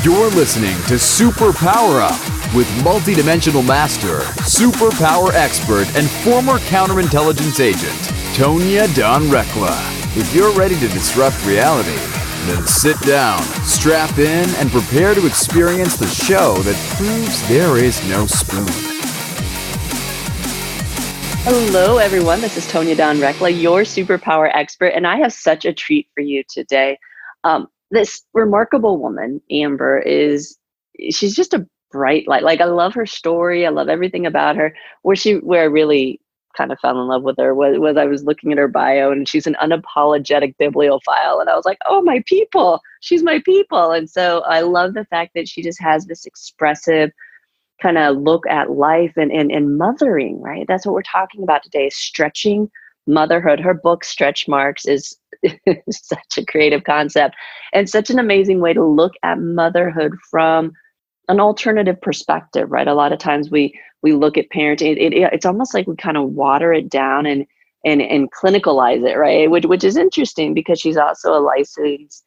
You're listening to Super Power Up with multidimensional master, superpower expert, and former counterintelligence agent, Tonya Dawn Rekla. If you're ready to disrupt reality, then sit down, strap in, and prepare to experience the show that proves there is no spoon. Hello, everyone. This is Tonya Dawn Rekla, your superpower expert, and I have such a treat for you today. This remarkable woman, Amber, she's just a bright light. Like, I love her story. I love everything about her. Where I really kind of fell in love with her was I was looking at her bio, and she's an unapologetic bibliophile. And I was like, oh, my people, she's my people. And so I love the fact that she just has this expressive kind of look at life and mothering, right? That's what we're talking about today, stretching motherhood. Her book, Stretch Marks, is such a creative concept and such an amazing way to look at motherhood from an alternative perspective, right? A lot of times we look at parenting, it's almost like we kind of water it down and clinicalize it, right? Which is interesting because she's also a licensed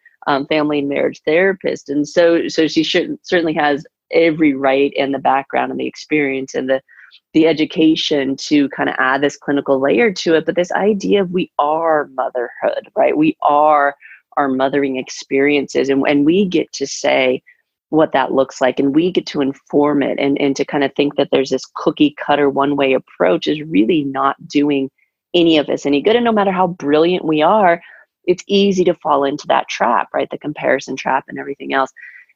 family and marriage therapist. And so she certainly has every right and the background and the experience and the education to kind of add this clinical layer to it. But this idea of we are motherhood, right? We are our mothering experiences, and we get to say what that looks like, and we get to inform it, and to kind of think that there's this cookie cutter one way approach is really not doing any of us any good. And no matter how brilliant we are, it's easy to fall into that trap, right? The comparison trap and everything else.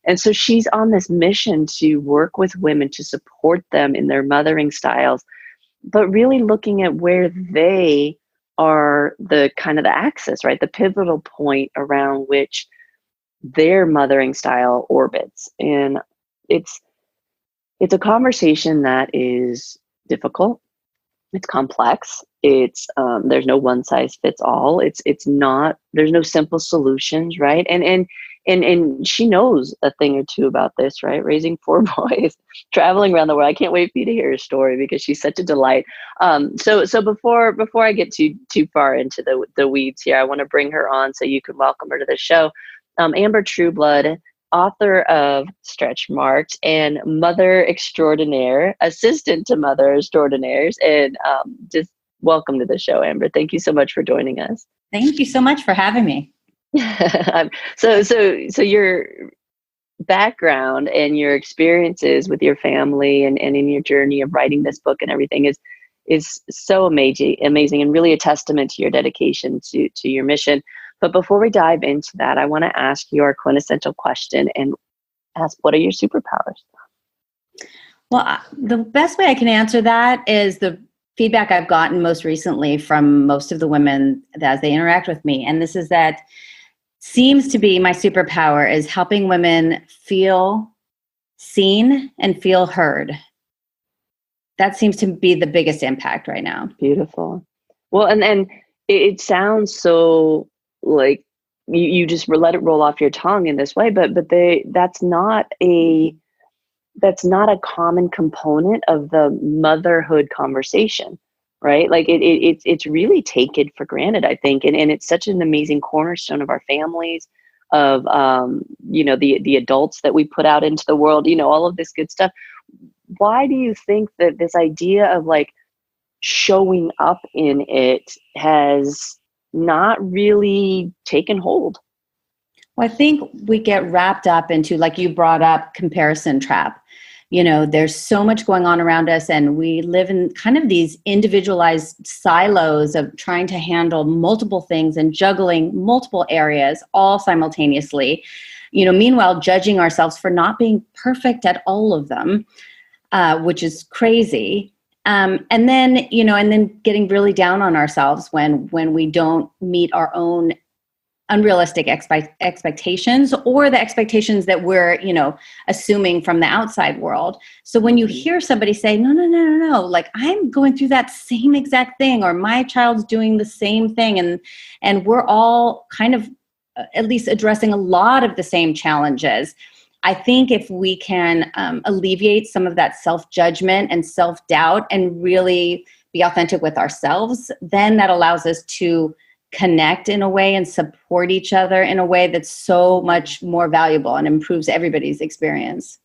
And so she's on this mission to work with women to support them in their mothering styles, but really looking at where they are the kind of the axis, right? The pivotal point around which their mothering style orbits. And it's a conversation that is difficult. It's complex. It's there's no one size fits all. It's not, there's no simple solutions, right? And she knows a thing or two about this, right? Raising 4 boys, traveling around the world. I can't wait for you to hear her story because she's such a delight. So before I get too far into the weeds here, I want to bring her on so you can welcome her to the show. Amber Trueblood, author of Stretch Marks and mother extraordinaire, assistant to mother extraordinaires, and just welcome to the show, Amber. Thank you so much for joining us. Thank you so much for having me. So your background and your experiences with your family and in your journey of writing this book and everything is so amazing and really a testament to your dedication to your mission. But before we dive into that, I want to ask you our quintessential question and ask, what are your superpowers? Well, the best way I can answer that is the feedback I've gotten most recently from most of the women as they interact with me. And this is that seems to be my superpower is helping women feel seen and feel heard. That seems to be the biggest impact right now. Beautiful. Well, and it sounds so like you just let it roll off your tongue in this way, but that's not a common component of the motherhood conversation, right? Like it's really taken for granted, I think. And it's such an amazing cornerstone of our families, of, the adults that we put out into the world, all of this good stuff. Why do you think that this idea of like showing up in it has not really taken hold? Well, I think we get wrapped up into, like you brought up, comparison trap. There's so much going on around us, and we live in kind of these individualized silos of trying to handle multiple things and juggling multiple areas all simultaneously. Meanwhile, judging ourselves for not being perfect at all of them, which is crazy. And then getting really down on ourselves when we don't meet our own unrealistic expectations or the expectations that we're, assuming from the outside world. So when you hear somebody say, no, like I'm going through that same exact thing, or my child's doing the same thing, and we're all kind of at least addressing a lot of the same challenges. I think if we can alleviate some of that self-judgment and self-doubt and really be authentic with ourselves, then that allows us to connect in a way and support each other in a way that's so much more valuable and improves everybody's experience.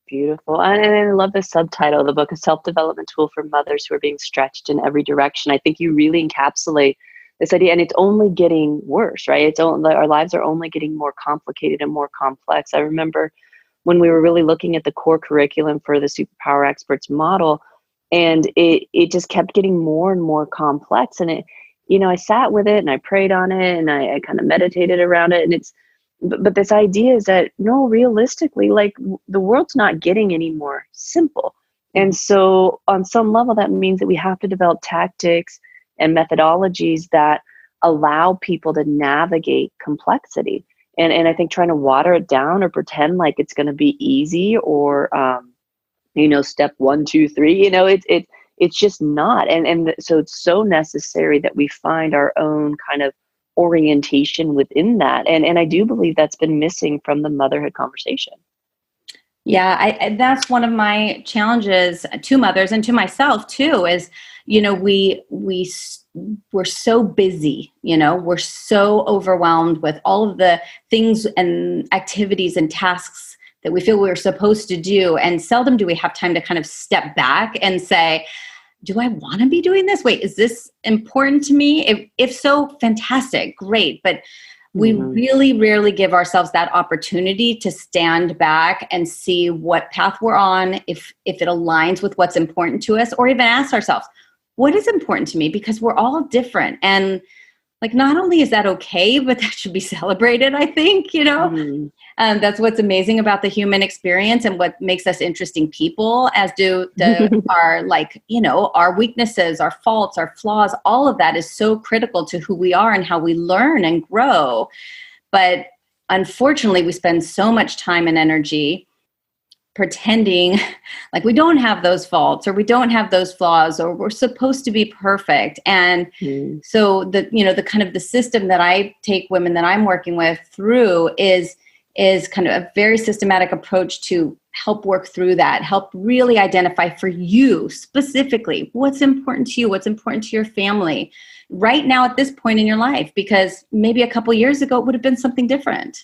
Beautiful. And I love the subtitle, the book, A Self-Development Tool for Mothers Who Are Being Stretched in Every Direction. I think you really encapsulate this idea, and it's only getting worse, right? Our lives are only getting more complicated and more complex. I remember when we were really looking at the core curriculum for the Superpower Experts model, and it just kept getting more and more complex. And I sat with it and I prayed on it and I kind of meditated around it. And but this idea is that, no, realistically, like, the world's not getting any more simple. And so on some level, that means that we have to develop tactics and methodologies that allow people to navigate complexity. And I think trying to water it down or pretend like it's going to be easy or, step 1, 2, 3, it's just not. And so it's so necessary that we find our own kind of orientation within that. And I do believe that's been missing from the motherhood conversation. Yeah, that's one of my challenges to mothers and to myself too, is, we're so busy, we're so overwhelmed with all of the things and activities and tasks that we feel we're supposed to do. And seldom do we have time to kind of step back and say, do I want to be doing this? Wait, is this important to me? If so, fantastic, great. But we really rarely give ourselves that opportunity to stand back and see what path we're on, if it aligns with what's important to us, or even ask ourselves, what is important to me? Because we're all different. And like, not only is that okay, but that should be celebrated, I think, that's what's amazing about the human experience and what makes us interesting people, as do our weaknesses, our faults, our flaws. All of that is so critical to who we are and how we learn and grow. But unfortunately, we spend so much time and energy pretending like we don't have those faults or we don't have those flaws or we're supposed to be perfect. And so the kind of the system that I take women that I'm working with through is kind of a very systematic approach to help work through that, help really identify for you specifically what's important to you, what's important to your family right now at this point in your life, because maybe a couple years ago it would have been something different.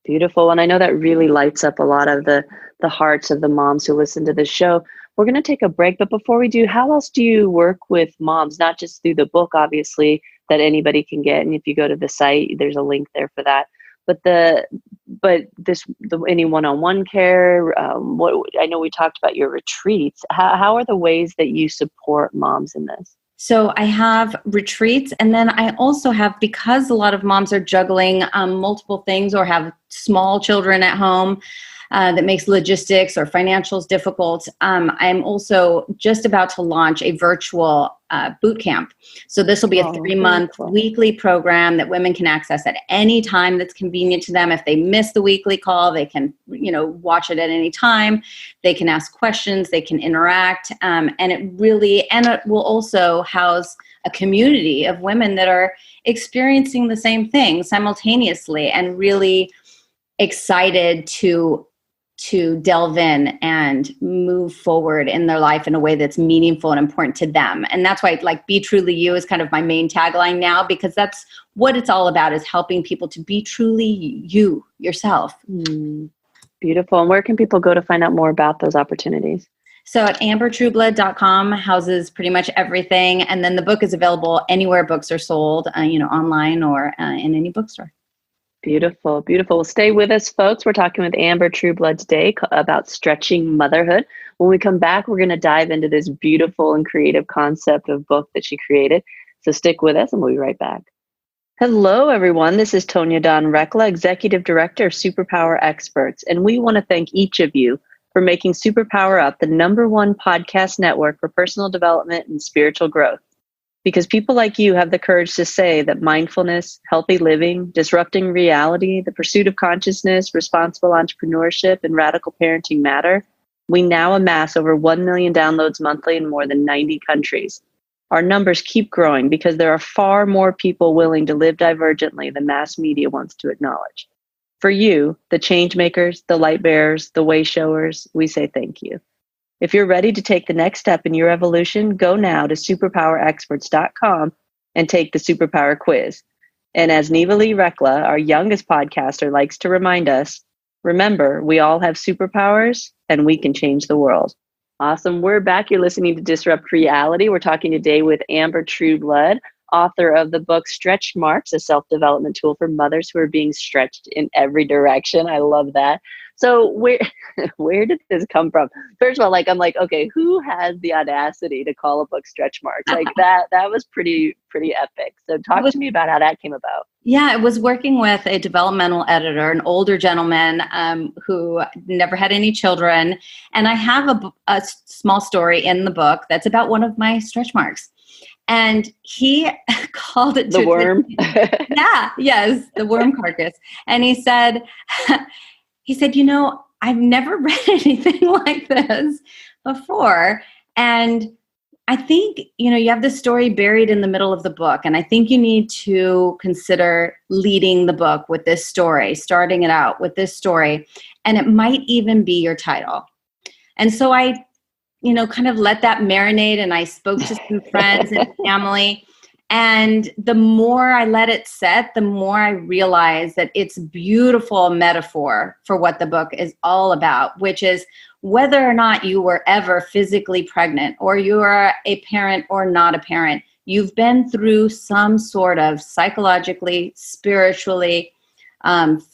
Beautiful. And I know that really lights up a lot of the hearts of the moms who listen to this show. We're going to take a break, but before we do, how else do you work with moms? Not just through the book, obviously, that anybody can get. And if you go to the site, there's a link there for that. But any one-on-one care, I know we talked about your retreats. How are the ways that you support moms in this? So I have retreats, and then I also have, because a lot of moms are juggling multiple things or have small children at home, that makes logistics or financials difficult. I'm also just about to launch a virtual boot camp. So this will be a 3-month weekly program that women can access at any time that's convenient to them. If they miss the weekly call, they can, watch it at any time. They can ask questions, they can interact. And it will also house a community of women that are experiencing the same thing simultaneously and really excited to delve in and move forward in their life in a way that's meaningful and important to them. And that's why, Be Truly You is kind of my main tagline now, because that's what it's all about, is helping people to be truly you, yourself. Beautiful. And where can people go to find out more about those opportunities? So at ambertrueblood.com houses pretty much everything. And then the book is available anywhere books are sold, online or in any bookstore. Beautiful, beautiful. Well, stay with us, folks. We're talking with Amber Trueblood today about stretching motherhood. When we come back, we're going to dive into this beautiful and creative concept of book that she created. So stick with us and we'll be right back. Hello, everyone. This is Tonya Dawn Rekla, Executive Director of Superpower Experts. And we want to thank each of you for making Superpower Up the #1 podcast network for personal development and spiritual growth. Because people like you have the courage to say that mindfulness, healthy living, disrupting reality, the pursuit of consciousness, responsible entrepreneurship, and radical parenting matter. We now amass over 1 million downloads monthly in more than 90 countries. Our numbers keep growing because there are far more people willing to live divergently than mass media wants to acknowledge. For you, the change makers, the light bearers, the way showers, we say thank you. If you're ready to take the next step in your evolution, go now to superpowerexperts.com and take the superpower quiz. And as Neva Lee Rekla, our youngest podcaster, likes to remind us, remember, we all have superpowers and we can change the world. Awesome. We're back. You're listening to Disrupt Reality. We're talking today with Amber Trueblood, author of the book Stretch Marks, a self-development tool for mothers who are being stretched in every direction. I love that. So where did this come from? First of all, I'm like, okay, who has the audacity to call a book Stretch Marks? Like that was pretty epic. So talk to me about how that came about. Yeah, I was working with a developmental editor, an older gentleman who never had any children. And I have a small story in the book that's about one of my stretch marks. And he called it the worm. Yes, the worm carcass. And he said, I've never read anything like this before. And I think, you have this story buried in the middle of the book. And I think you need to consider leading the book with this story, starting it out with this story. And it might even be your title. And so I kind of let that marinate, and I spoke to some friends and family. And the more I let it set, the more I realized that it's a beautiful metaphor for what the book is all about, which is whether or not you were ever physically pregnant, or you are a parent or not a parent, you've been through some sort of psychologically, spiritually,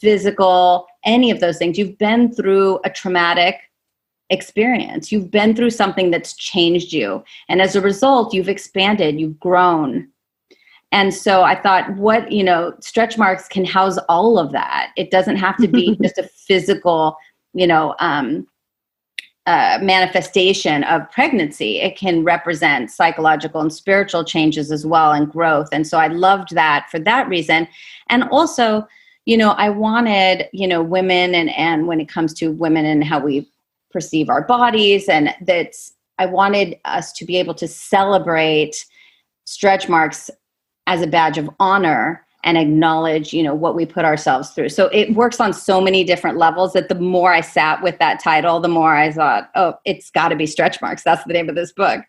physical, any of those things. You've been through a traumatic experience. You've been through something that's changed you. And as a result, you've expanded, you've grown. And so I thought, stretch marks can house all of that. It doesn't have to be just a physical, manifestation of pregnancy. It can represent psychological and spiritual changes as well, and growth. And so I loved that for that reason. And also, I wanted, women and when it comes to women and how we perceive our bodies, and I wanted us to be able to celebrate stretch marks as a badge of honor and acknowledge, what we put ourselves through. So it works on so many different levels that the more I sat with that title, the more I thought, oh, it's got to be Stretch Marks. That's the name of this book.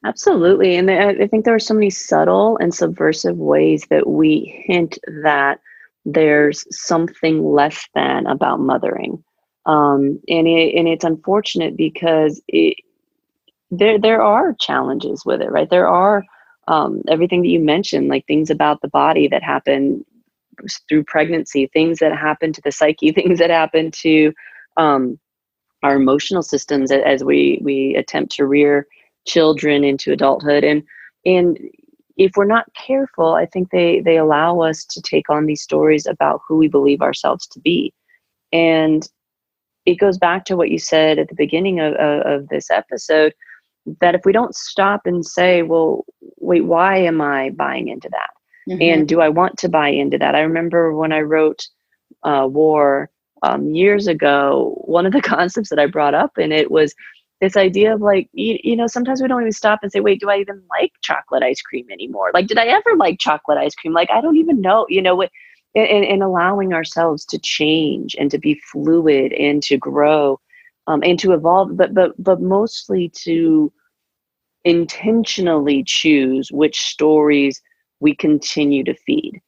Absolutely. And I think there are so many subtle and subversive ways that we hint that there's something less than about mothering. And it's unfortunate because there are challenges with it, right? There are everything that you mentioned, like things about the body that happen through pregnancy, things that happen to the psyche, things that happen to our emotional systems as we attempt to rear children into adulthood. And if we're not careful, I think they allow us to take on these stories about who we believe ourselves to be. And it goes back to what you said at the beginning of this episode, that if we don't stop and say, well, wait, why am I buying into that? Mm-hmm. And do I want to buy into that? I remember when I wrote War years ago, one of the concepts that I brought up in it was this idea of sometimes we don't even stop and say, wait, do I even like chocolate ice cream anymore? Like, did I ever like chocolate ice cream? Like, I don't even know, and allowing ourselves to change and to be fluid and to grow and to evolve, but mostly to intentionally choose which stories we continue to feed,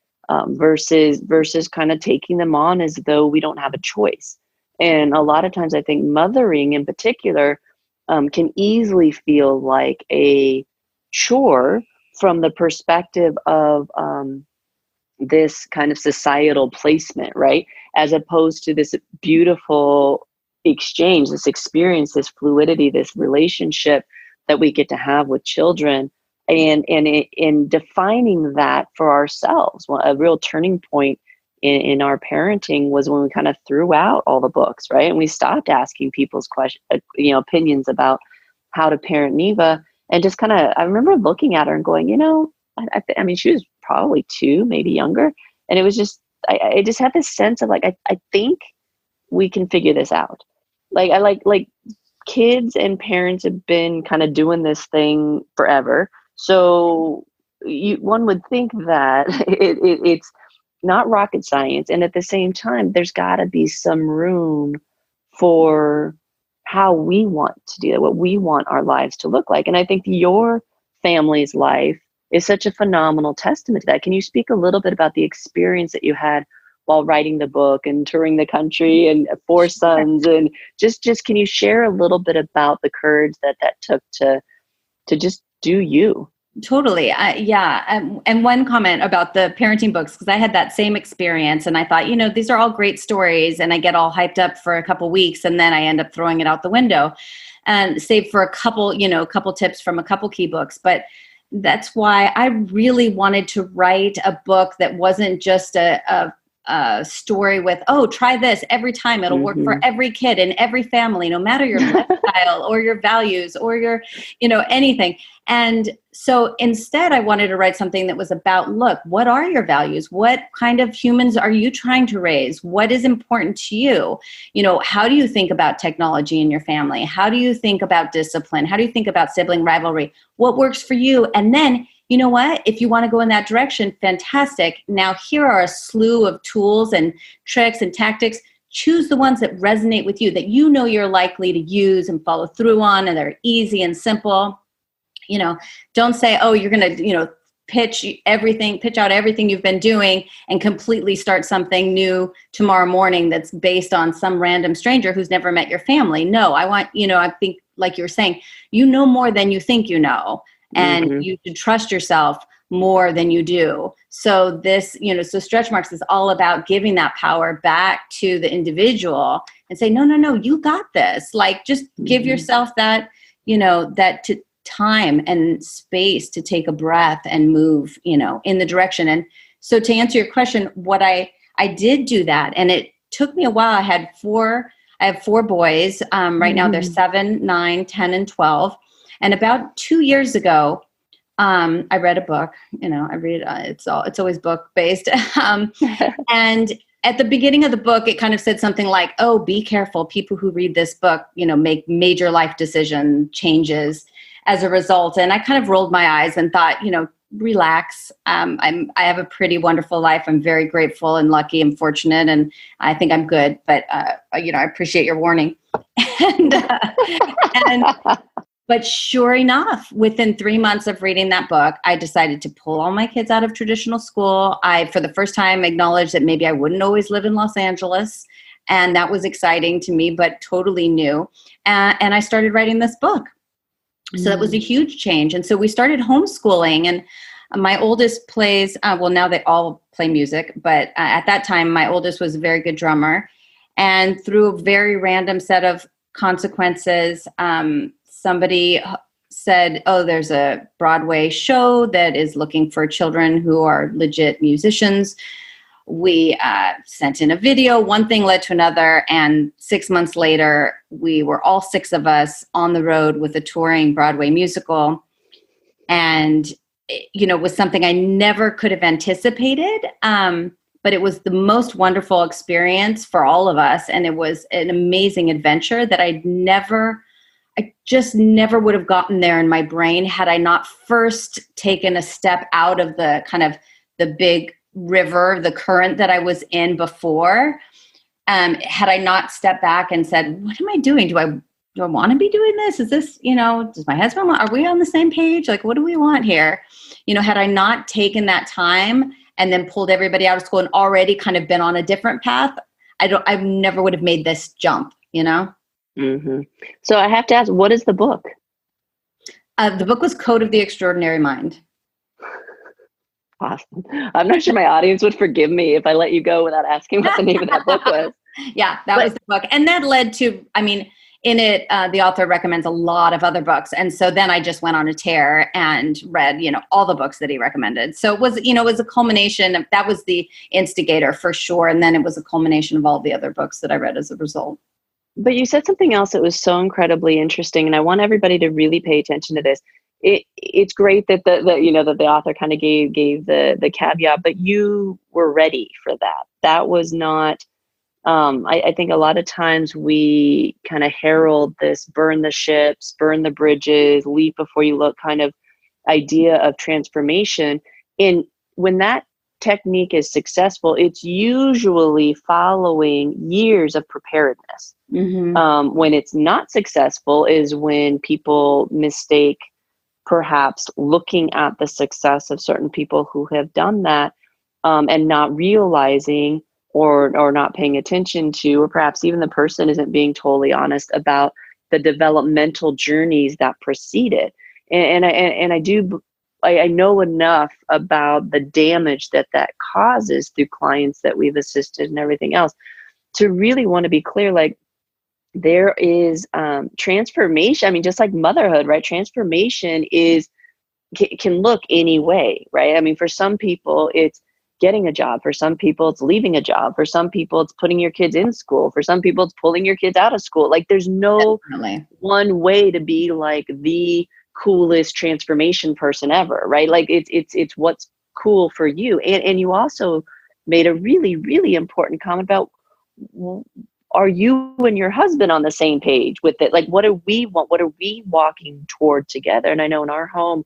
versus kind of taking them on as though we don't have a choice. And a lot of times I think mothering in particular can easily feel like a chore from the perspective of this kind of societal placement, right? As opposed to this beautiful exchange, this experience, this fluidity, this relationship that we get to have with children, and in defining that for ourselves. Well, a real turning point in our parenting was when we kind of threw out all the books, right? And we stopped asking people's opinions about how to parent Neva, and just kind of, I remember looking at her and going, I mean, she was probably 2, maybe younger. And it was just, I just had this sense of I think we can figure this out. Like kids and parents have been kind of doing this thing forever. So one would think that it's not rocket science. And at the same time, there's got to be some room for how we want to do that, what we want our lives to look like. And I think your family's life is such a phenomenal testament to that. Can you speak a little bit about the experience that you had while writing the book and touring the country and four sons, and just can you share a little bit about the courage that took to just do you? Totally. Yeah. And one comment about the parenting books, because I had that same experience and I thought, these are all great stories, and I get all hyped up for a couple weeks and then I end up throwing it out the window, and save for a couple tips from a couple key books. But that's why I really wanted to write a book that wasn't just a story with, oh, try this every time. It'll work for every kid in every family, no matter your lifestyle or your values or your, anything. And so instead, I wanted to write something that was about, look, what are your values? What kind of humans are you trying to raise? What is important to you? How do you think about technology in your family? How do you think about discipline? How do you think about sibling rivalry? What works for you? And then, you know what? If you want to go in that direction, fantastic. Now, here are a slew of tools and tricks and tactics. Choose the ones that resonate with you, that you're likely to use and follow through on, and they're easy and simple. Don't say, oh, you're going to, pitch out everything you've been doing and completely start something new tomorrow morning that's based on some random stranger who's never met your family. No, I think, like you were saying, more than you think and you should trust yourself more than you do. So this, so Stretch Marks is all about giving that power back to the individual and say, no, you got this. Like, just give yourself that, time and space to take a breath and move, in the direction. And so to answer your question, what I did do that, and it took me a while. I have four boys. Right now they're 7, 9, 10, and 12. And about 2 years ago, I read a book. I read it's always book based. And at the beginning of the book, it kind of said something like, "Oh, be careful. People who read this book, make major life decision changes as a result." And I kind of rolled my eyes and thought, relax. I have a pretty wonderful life. I'm very grateful and lucky and fortunate, and I think I'm good. But I appreciate your warning. But sure enough, within 3 months of reading that book, I decided to pull all my kids out of traditional school. I, for the first time, acknowledged that maybe I wouldn't always live in Los Angeles. And that was exciting to me, but totally new. And I started writing this book. So that was a huge change. And so we started homeschooling. And my oldest plays, now they all play music. But at that time, my oldest was a very good drummer. And through a very random set of consequences, somebody said, oh, there's a Broadway show that is looking for children who are legit musicians. We sent in a video. One thing led to another. And 6 months later, we were all 6 of us on the road with a touring Broadway musical. And, it was something I never could have anticipated. But it was the most wonderful experience for all of us. And it was an amazing adventure that I just never would have gotten there in my brain had I not first taken a step out of the kind of the big river, the current that I was in before. Had I not stepped back and said, what am I doing? Do I want to be doing this? Is this, does my husband are we on the same page? Like, what do we want here? Had I not taken that time and then pulled everybody out of school and already kind of been on a different path, I never would have made this jump, So I have to ask, what is the book? The book was Code of the Extraordinary Mind. Awesome. I'm not sure my audience would forgive me if I let you go without asking what the name of that book was. Yeah, that was the book. And that led to, in it, the author recommends a lot of other books. And so then I just went on a tear and read, all the books that he recommended. So it was, it was a culmination of, that was the instigator for sure. And then it was a culmination of all the other books that I read as a result. But you said something else that was so incredibly interesting. And I want everybody to really pay attention to this. It's great that that the author kind of gave the caveat, but you were ready for that. That was not, I think a lot of times we kind of herald this burn the ships, burn the bridges, leap before you look kind of idea of transformation. And when that technique is successful, it's usually following years of preparedness. When it's not successful is when people mistake perhaps looking at the success of certain people who have done that, and not realizing or not paying attention to, or perhaps even the person isn't being totally honest about the developmental journeys that precede it. I know enough about the damage that causes through clients that we've assisted and everything else to really want to be clear, like, there is transformation. I mean, just like motherhood, right? Transformation can look any way, right? I mean, for some people, it's getting a job. For some people, it's leaving a job. For some people, it's putting your kids in school. For some people, it's pulling your kids out of school. Like, there's no Definitely. one way to be like the coolest transformation person ever, right? Like, it's what's cool for you. And you also made a really, really important comment about, are you and your husband on the same page with it? Like, what do we want? What are we walking toward together? And I know in our home,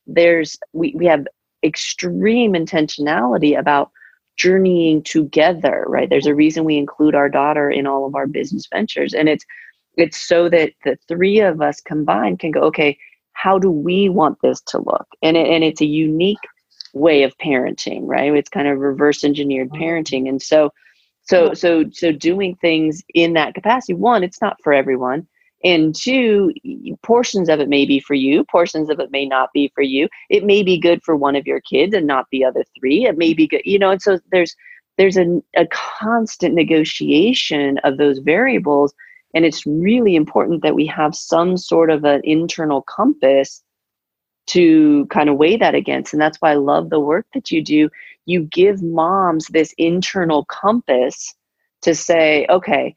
we have extreme intentionality about journeying together, right? There's a reason we include our daughter in all of our business ventures. And it's so that the three of us combined can go, okay, how do we want this to look? And it's a unique way of parenting, right? It's kind of reverse engineered parenting. And so doing things in that capacity, one, it's not for everyone. And two, portions of it may be for you, portions of it may not be for you. It may be good for one of your kids and not the other three. It may be good, and so there's a constant negotiation of those variables. And it's really important that we have some sort of an internal compass to kind of weigh that against. And that's why I love the work that you do. You give moms this internal compass to say, okay,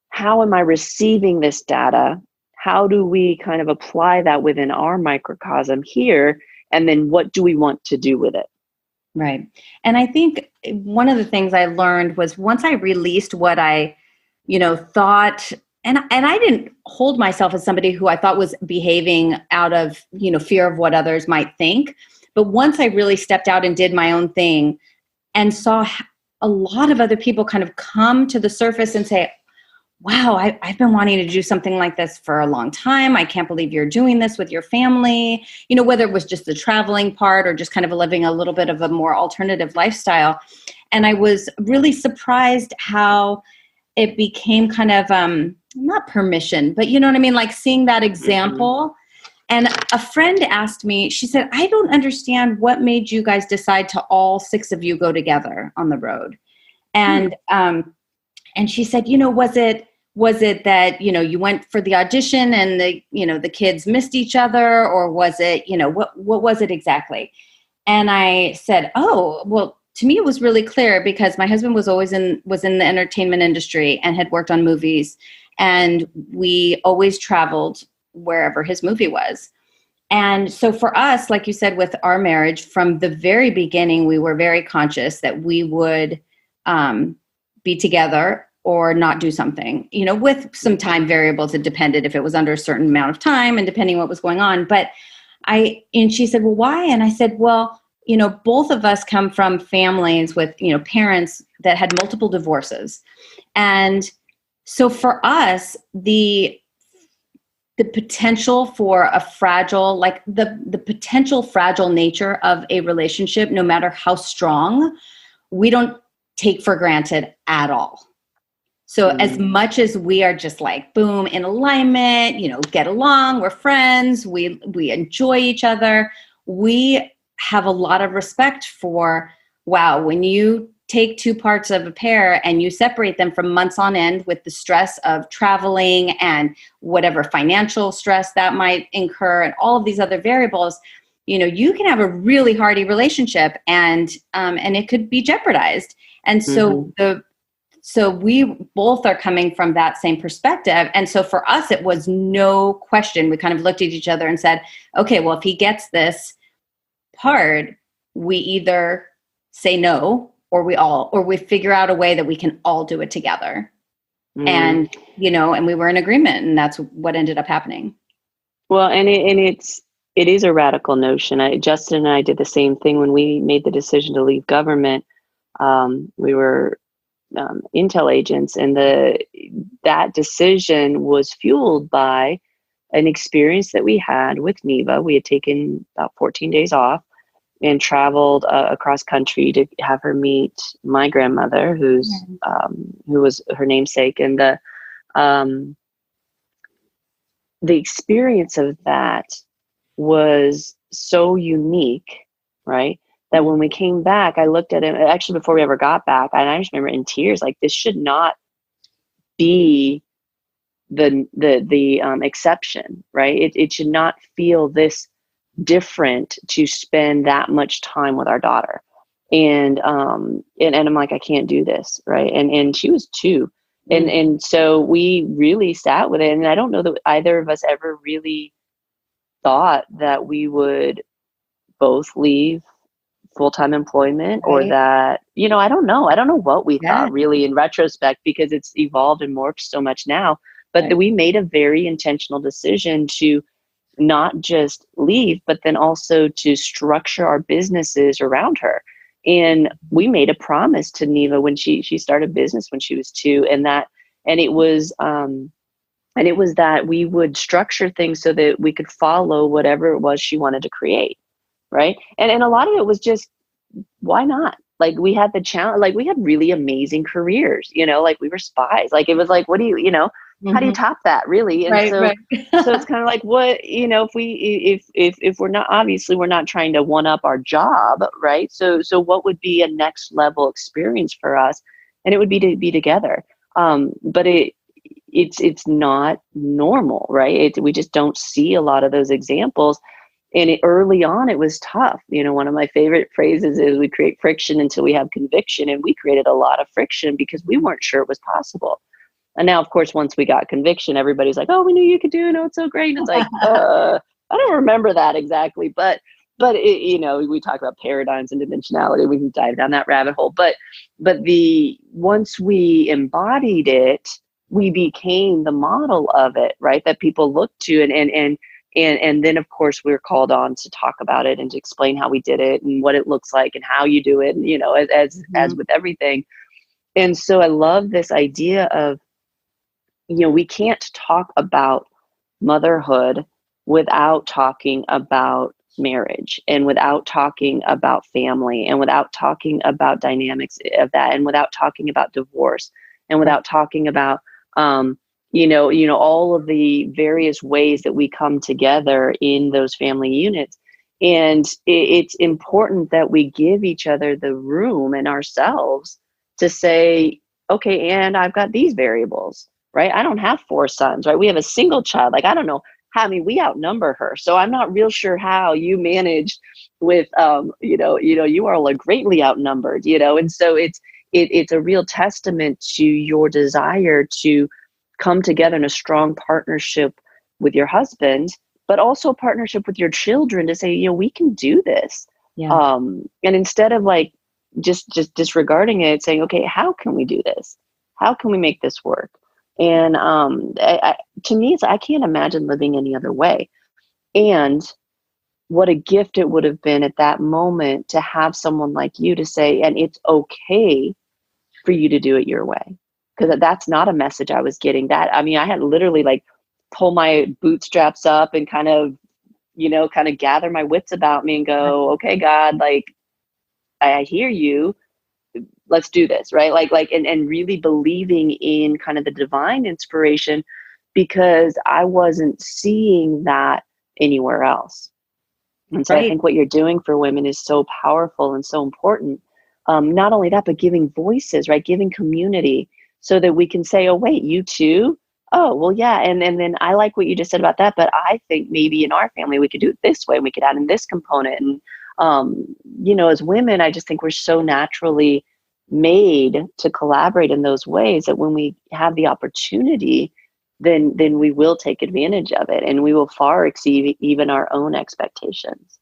how am I receiving this data? How do we kind of apply that within our microcosm here? And then what do we want to do with it? Right. And I think one of the things I learned was once I released what I, thought, and I didn't hold myself as somebody who I thought was behaving out of, fear of what others might think. But once I really stepped out and did my own thing and saw a lot of other people kind of come to the surface and say, wow, I've been wanting to do something like this for a long time. I can't believe you're doing this with your family, whether it was just the traveling part or just kind of living a little bit of a more alternative lifestyle. And I was really surprised how it became kind of, not permission, but you know what I mean? Like seeing that example. Mm-hmm. And a friend asked me, she said, I don't understand what made you guys decide to all 6 of you go together on the road. And, and she said, was it that, you went for the audition and the kids missed each other, or was it, what was it exactly? And I said, oh, well, to me, it was really clear because my husband was always in the entertainment industry and had worked on movies, and we always traveled wherever his movie was. And so for us, like you said, with our marriage, from the very beginning, we were very conscious that we would be together or not do something, with some time variables. It depended if it was under a certain amount of time and depending what was going on. And she said, well, why? And I said, well, both of us come from families with, parents that had multiple divorces. And so for us, the potential for a fragile, like the potential fragile nature of a relationship, no matter how strong, we don't take for granted at all. So as much as we are just like, boom, in alignment, get along, we're friends, we enjoy each other, we have a lot of respect for, wow, when you take 2 parts of a pair and you separate them from months on end with the stress of traveling and whatever financial stress that might incur and all of these other variables, you can have a really hardy relationship and it could be jeopardized. And so So we both are coming from that same perspective. And so for us, it was no question. We kind of looked at each other and said, okay, well, if he gets this part, we either say no or we figure out a way that we can all do it together. And, and we were in agreement, and that's what ended up happening. Well, and it is a radical notion. Justin and I did the same thing when we made the decision to leave government. We were intel agents, and that decision was fueled by an experience that we had with Neva. We had taken about 14 days off and traveled across country to have her meet my grandmother, who was her namesake. And the experience of that was so unique, right? That when we came back, I looked at him actually before we ever got back, and I just remember in tears, like, this should not be the exception, right? It should not feel this different to spend that much time with our daughter. And I'm like, I can't do this, right? And she was 2. And so we really sat with it. And I don't know that either of us ever really thought that we would both leave full-time employment, or that, I don't know what we thought really in retrospect, because it's evolved and morphed so much now. But that we made a very intentional decision to not just leave, but then also to structure our businesses around her. And we made a promise to Neva when she started business when she was 2, and it was that we would structure things so that we could follow whatever it was she wanted to create, right? And a lot of it was just, why not? Like, we had the challenge, like, we had really amazing careers, like we were spies. Like, it was like, what do you, how do you top that, really? And so it's kind of like, what, if we're not, obviously we're not trying to one up our job, right? So what would be a next level experience for us? And it would be to be together. But it's not normal, right? We just don't see a lot of those examples. And early on, it was tough. One of my favorite phrases is, we create friction until we have conviction. And we created a lot of friction because we weren't sure it was possible. And now, of course, once we got conviction, everybody's like, oh, we knew you could do it. Oh, it's so great. And it's like, I don't remember that exactly. But we talk about paradigms and dimensionality. We can dive down that rabbit hole. But once we embodied it, we became the model of it, right? That people look to. And then, of course, we're called on to talk about it and to explain how we did it and what it looks like and how you do it. And, as with everything. And so I love this idea of, we can't talk about motherhood without talking about marriage, and without talking about family, and without talking about dynamics of that, and without talking about divorce, and without talking about, all of the various ways that we come together in those family units. And it's important that we give each other the room and ourselves to say, okay, and I've got these variables, right? I don't have 4 sons, right? We have a single child. Like, I don't know how, we outnumber her. So I'm not real sure how you managed with, you are like greatly outnumbered, and so it's a real testament to your desire to come together in a strong partnership with your husband, but also partnership with your children to say, we can do this. Yeah. And instead of like, just disregarding it, saying, okay, how can we do this? How can we make this work? And to me, I can't imagine living any other way. And what a gift it would have been at that moment to have someone like you to say, and it's okay for you to do it your way. Because that's not a message I was getting. I had literally like pull my bootstraps up and kind of gather my wits about me and go, okay, God, like, I hear you. Let's do this, right? And really believing in kind of the divine inspiration, because I wasn't seeing that anywhere else. And so I think what you're doing for women is so powerful and so important. Not only that, but giving voices, right? Giving community, so that we can say, oh, wait, you too? Oh, well, yeah. And then I like what you just said about that, but I think maybe in our family, we could do it this way. And we could add in this component. And, as women, I just think we're so naturally made to collaborate in those ways that when we have the opportunity, then we will take advantage of it, and we will far exceed even our own expectations.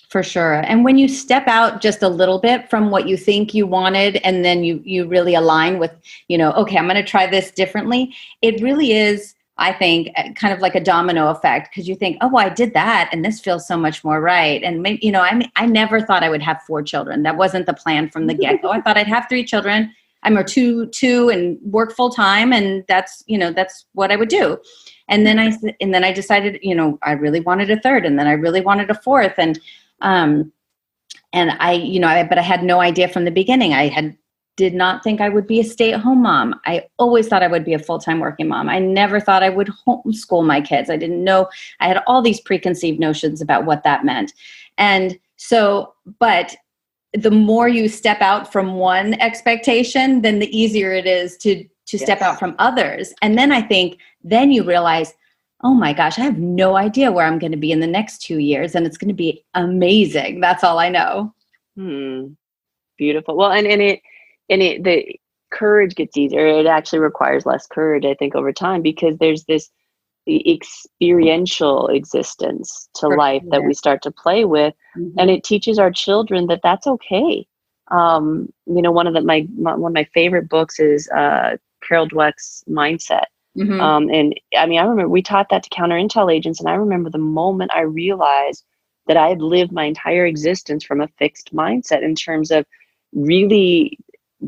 For sure. And when you step out just a little bit from what you think you wanted, and then you really align with, okay, I'm going to try this differently. It really is, I think, kind of like a domino effect, because you think, oh, well, I did that, and this feels so much more right. And maybe, I never thought I would have 4 children. That wasn't the plan from the get-go. I thought I'd have 3 children, or two and work full time. And that's what I would do. And then I decided, I really wanted a third, and then I really wanted a fourth. And but I had no idea from the beginning. Did not think I would be a stay-at-home mom. I always thought I would be a full-time working mom. I never thought I would homeschool my kids. I didn't know. I had all these preconceived notions about what that meant. And so, but the more you step out from one expectation, then the easier it is to step out from others. And then I think, then you realize, oh my gosh, I have no idea where I'm going to be in the next 2 years, and it's going to be amazing. That's all I know. Beautiful. Well, the courage gets easier. It actually requires less courage, I think, over time, because there's the experiential existence to life that we start to play with. And it teaches our children that that's okay. One of my favorite books is Carol Dweck's Mindset. And I remember we taught that to counterintel agents, and I remember the moment I realized that I had lived my entire existence from a fixed mindset in terms of really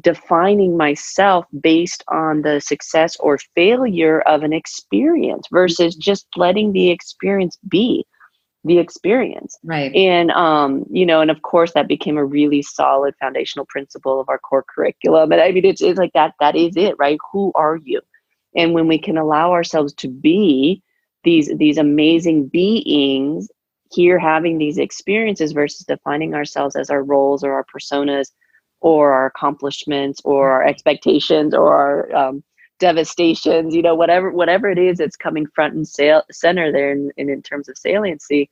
defining myself based on the success or failure of an experience versus just letting the experience be the experience. Right. And, and of course that became a really solid foundational principle of our core curriculum. And it's like that is it, right? Who are you? And when we can allow ourselves to be these amazing beings here, having these experiences versus defining ourselves as our roles or our personas or our accomplishments or our expectations or our devastations, whatever it is that's coming front and center there in terms of saliency,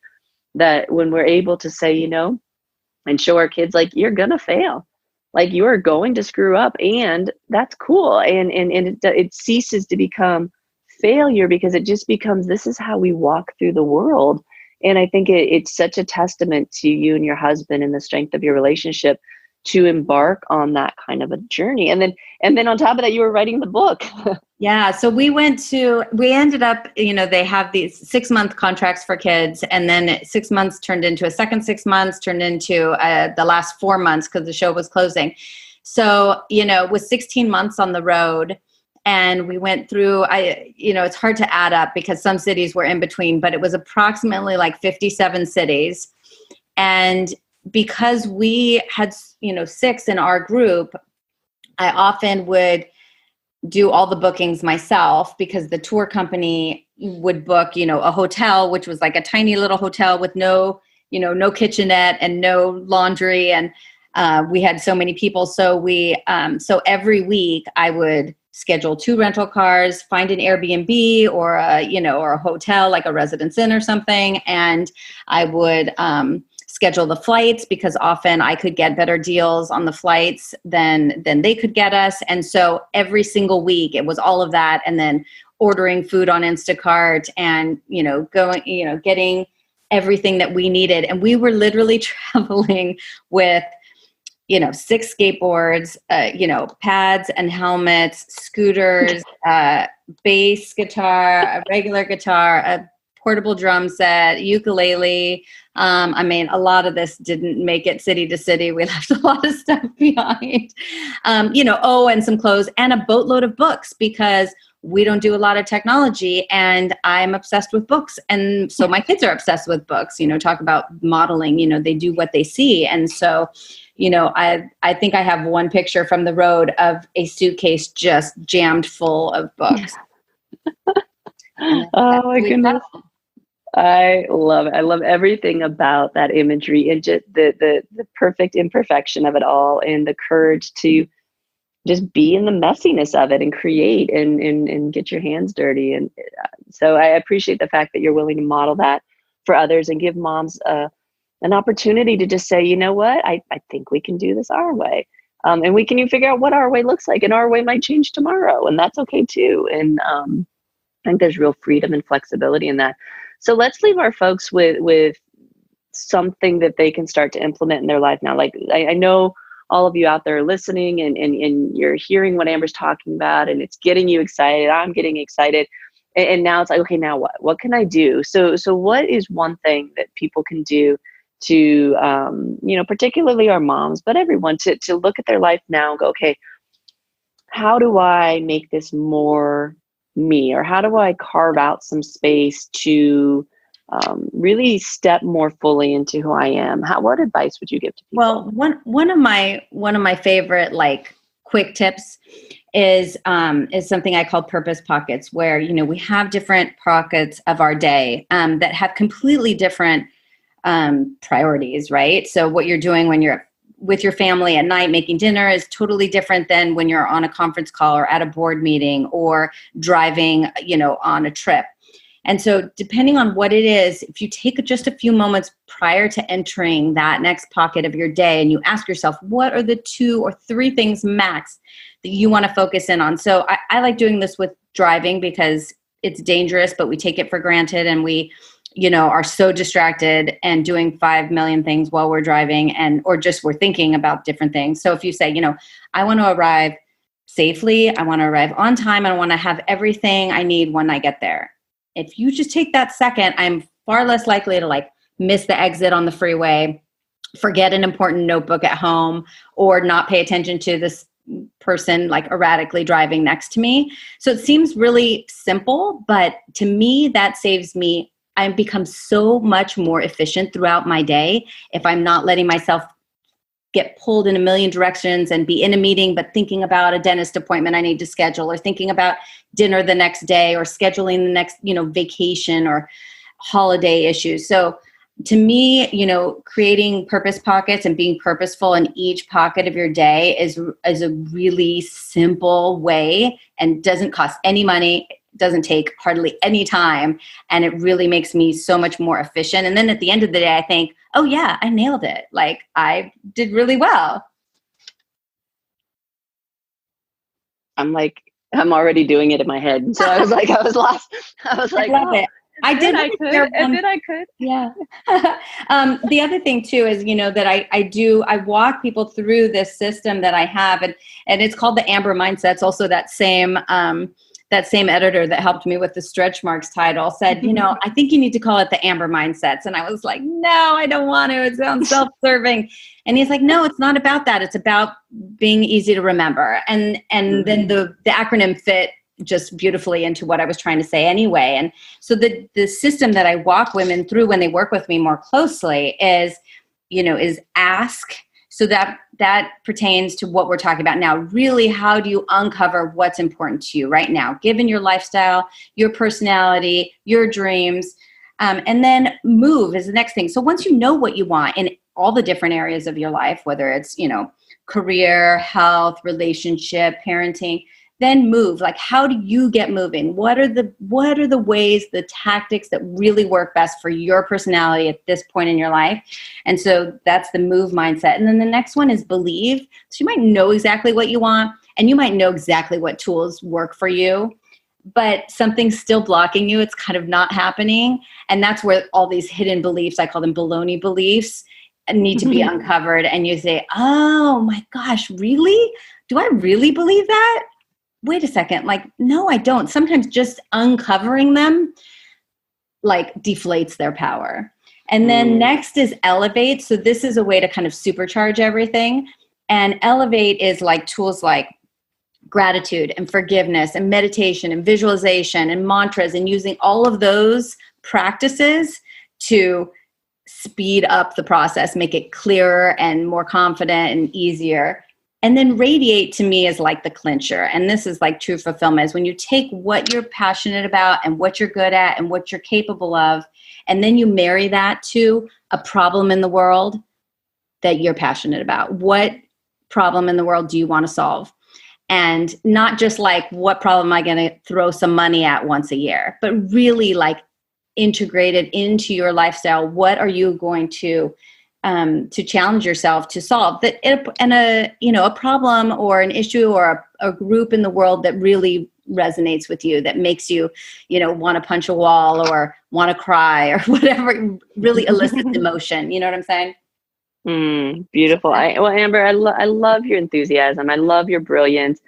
that when we're able to say, and show our kids, like, you're gonna fail, like you are going to screw up, and that's cool. And it ceases to become failure, because it just becomes, this is how we walk through the world. And I think it's such a testament to you and your husband and the strength of your relationship to embark on that kind of a journey. And then on top of that, you were writing the book. Yeah. So we ended up, they have these 6-month contracts for kids, and then 6 months turned into a second 6 months, turned into the last 4 months because the show was closing. So, it was 16 months on the road, and we went through, it's hard to add up because some cities were in between, but it was approximately like 57 cities. And because we had, 6 in our group, I often would do all the bookings myself, because the tour company would book, a hotel, which was like a tiny little hotel with no kitchenette and no laundry. And we had so many people. So so every week I would schedule 2 rental cars, find an Airbnb or a hotel, like a Residence Inn or something. And I would, schedule the flights, because often I could get better deals on the flights than they could get us. And so every single week it was all of that. And then ordering food on Instacart and, getting everything that we needed. And we were literally traveling with, 6 skateboards, pads and helmets, scooters, bass guitar, a regular guitar, a portable drum set, ukulele. A lot of this didn't make it city to city. We left a lot of stuff behind, and some clothes and a boatload of books, because we don't do a lot of technology, and I'm obsessed with books. And so my kids are obsessed with books, talk about modeling, they do what they see. And so, I think I have one picture from the road of a suitcase just jammed full of books. Oh my goodness. I love it. I love everything about that imagery, and just the perfect imperfection of it all, and the courage to just be in the messiness of it and create and get your hands dirty. And so I appreciate the fact that you're willing to model that for others and give moms an opportunity to just say, you know what, I think we can do this our way. And we can even figure out what our way looks like, and our way might change tomorrow, and that's okay too. And I think there's real freedom and flexibility in that. So let's leave our folks with something that they can start to implement in their life now. Like I know all of you out there are listening, and you're hearing what Amber's talking about, and it's getting you excited. I'm getting excited. And now it's like, okay, now what? What can I do? So what is one thing that people can do to, particularly our moms, but everyone, to look at their life now and go, okay, how do I make this more me, or how do I carve out some space to really step more fully into who I am? What advice would you give to Well, people? one of my favorite like quick tips is something I call purpose pockets, where we have different pockets of our day that have completely different priorities, right? So what you're doing when you're with your family at night making dinner is totally different than when you're on a conference call or at a board meeting or driving, on a trip. And so depending on what it is, if you take just a few moments prior to entering that next pocket of your day and you ask yourself, what are the 2 or 3 things max that you want to focus in on? So I like doing this with driving because it's dangerous, but we take it for granted, and we are so distracted and doing 5 million things while we're driving, or just we're thinking about different things. So if you say, I want to arrive safely, I want to arrive on time, I want to have everything I need when I get there. If you just take that second, I'm far less likely to like miss the exit on the freeway, forget an important notebook at home, or not pay attention to this person like erratically driving next to me. So it seems really simple, but to me, that saves me. I become so much more efficient throughout my day if I'm not letting myself get pulled in a million directions and be in a meeting, but thinking about a dentist appointment I need to schedule, or thinking about dinner the next day, or scheduling the next, vacation or holiday issues. So to me, creating purpose pockets and being purposeful in each pocket of your day is a really simple way, and doesn't cost any money, doesn't take hardly any time, and it really makes me so much more efficient. And then at the end of the day, I think, oh yeah, I nailed it. Like I did really well. I'm already doing it in my head. So I was lost. I was I like, love oh, it. I did. I could. Admit I could. Yeah. The other thing too is, that I walk people through this system that I have, and it's called the Amber Mindset. It's also that same editor that helped me with the stretch marks title said, I think you need to call it the Amber Mindsets. And I was like, no, I don't want to. It sounds self-serving. And he's like, no, it's not about that. It's about being easy to remember. And then the acronym fit just beautifully into what I was trying to say anyway. And so the system that I walk women through when they work with me more closely is ask. So that pertains to what we're talking about now. Really, how do you uncover what's important to you right now, given your lifestyle, your personality, your dreams? And then move is the next thing. So once you know what you want in all the different areas of your life, whether it's, career, health, relationship, parenting, then move. Like, how do you get moving? What are the ways, the tactics that really work best for your personality at this point in your life? And so that's the move mindset. And then the next one is believe. So you might know exactly what you want, and you might know exactly what tools work for you, but something's still blocking you. It's kind of not happening. And that's where all these hidden beliefs, I call them baloney beliefs, need to be uncovered. And you say, oh my gosh, really? Do I really believe that? Wait a second, like, no, I don't. Sometimes just uncovering them like deflates their power. And then next is elevate. So this is a way to kind of supercharge everything. And elevate is like tools like gratitude and forgiveness and meditation and visualization and mantras, and using all of those practices to speed up the process, make it clearer and more confident and easier. And then radiate to me is like the clincher. And this is like true fulfillment, is when you take what you're passionate about and what you're good at and what you're capable of, and then you marry that to a problem in the world that you're passionate about. What problem in the world do you want to solve? And not just like, what problem am I going to throw some money at once a year, but really like integrated into your lifestyle. What are you going to challenge yourself to solve that, and a problem or an issue or a group in the world that really resonates with you, that makes you, want to punch a wall or want to cry or whatever really elicits emotion. You know what I'm saying? Beautiful. Amber, I love your enthusiasm. I love your brilliance,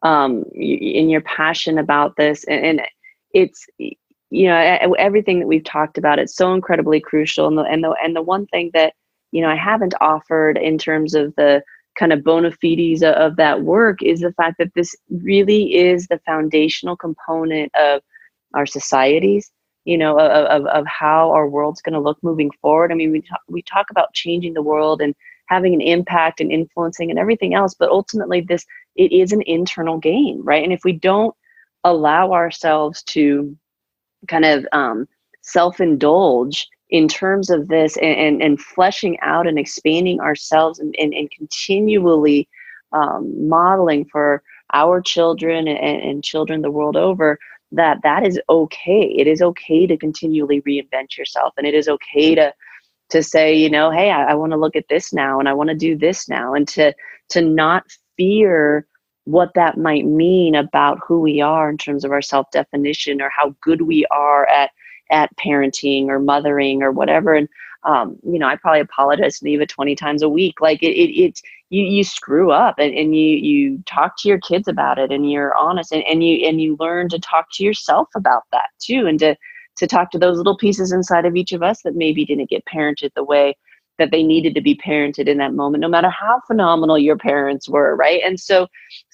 and your passion about this. And it's, everything that we've talked about, it's so incredibly crucial. And the one thing that, I haven't offered in terms of the kind of bona fides of that work is the fact that this really is the foundational component of our societies, of how our world's going to look moving forward. I mean, we talk about changing the world and having an impact and influencing and everything else, but ultimately it is an internal game, right? And if we don't allow ourselves to kind of self-indulge in terms of this and fleshing out and expanding ourselves and continually modeling for our children and children the world over, that is okay. It is okay to continually reinvent yourself, and it is okay to say, hey, I want to look at this now, and I want to do this now, and to not fear what that might mean about who we are in terms of our self-definition, or how good we are at parenting or mothering or whatever. And I probably apologize to Neva 20 times a week. Like you screw up, and you talk to your kids about it, and you're honest, and you learn to talk to yourself about that too, and to talk to those little pieces inside of each of us that maybe didn't get parented the way that they needed to be parented in that moment, no matter how phenomenal your parents were, right? And so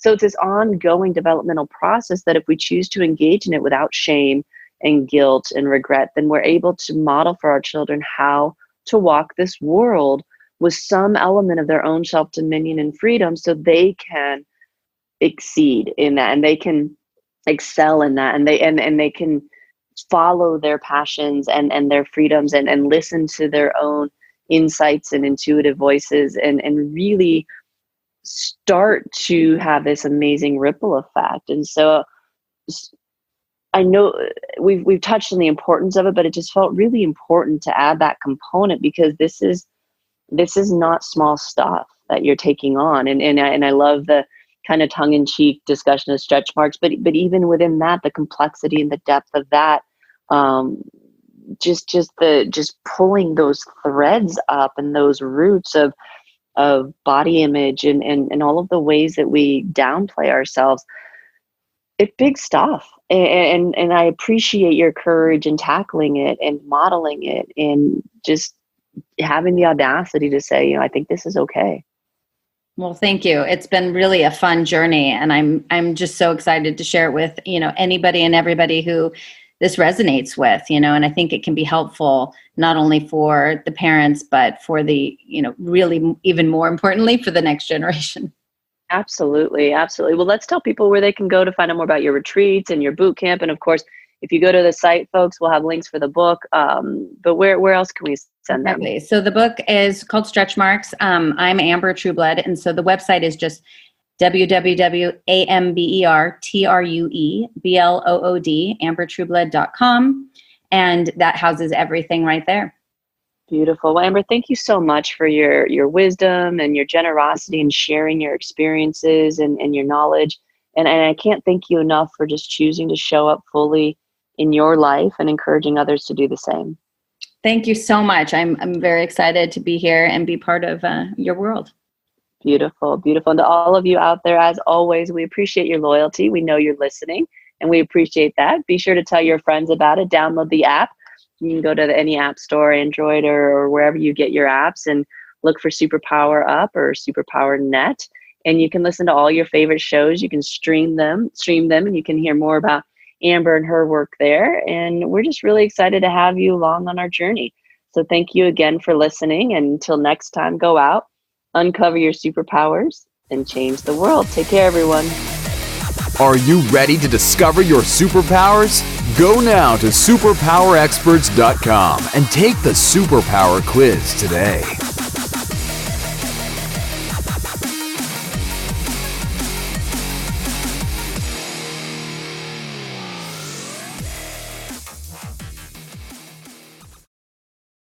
it's this ongoing developmental process that if we choose to engage in it without shame and guilt and regret, then we're able to model for our children how to walk this world with some element of their own self-dominion and freedom, so they can exceed in that, and they can excel in that, and they can follow their passions and their freedoms, and listen to their own insights and intuitive voices, and really start to have this amazing ripple effect. And so I know we've touched on the importance of it, but it just felt really important to add that component, because this is not small stuff that you're taking on. And I love the kind of tongue-in-cheek discussion of stretch marks, but even within that, the complexity and the depth of that, just pulling those threads up and those roots of body image and all of the ways that we downplay ourselves. It's big stuff. And I appreciate your courage in tackling it and modeling it, and just having the audacity to say, I think this is okay. Well, thank you. It's been really a fun journey, and I'm just so excited to share it with, anybody and everybody who this resonates with, and I think it can be helpful not only for the parents, but for the, really even more importantly for the next generation. Absolutely. Absolutely. Well, let's tell people where they can go to find out more about your retreats and your boot camp. And of course, if you go to the site, folks, we'll have links for the book. But where else can we send them? Exactly. So the book is called Stretch Marks. I'm Amber Trueblood. And so the website is just www.ambertrueblood, ambertrueblood.com. And that houses everything right there. Beautiful. Well, Amber, thank you so much for your wisdom and your generosity and sharing your experiences and your knowledge. And I can't thank you enough for just choosing to show up fully in your life and encouraging others to do the same. Thank you so much. I'm very excited to be here and be part of your world. Beautiful, beautiful. And to all of you out there, as always, we appreciate your loyalty. We know you're listening, and we appreciate that. Be sure to tell your friends about it. Download the app. You can go to any app store, Android or wherever you get your apps, and look for Superpower Up or Superpower Net. And you can listen to all your favorite shows. You can stream them, and you can hear more about Amber and her work there. And we're just really excited to have you along on our journey. So thank you again for listening. And until next time, go out, uncover your superpowers, and change the world. Take care, everyone. Are you ready to discover your superpowers? Go now to superpowerexperts.com and take the Superpower Quiz today.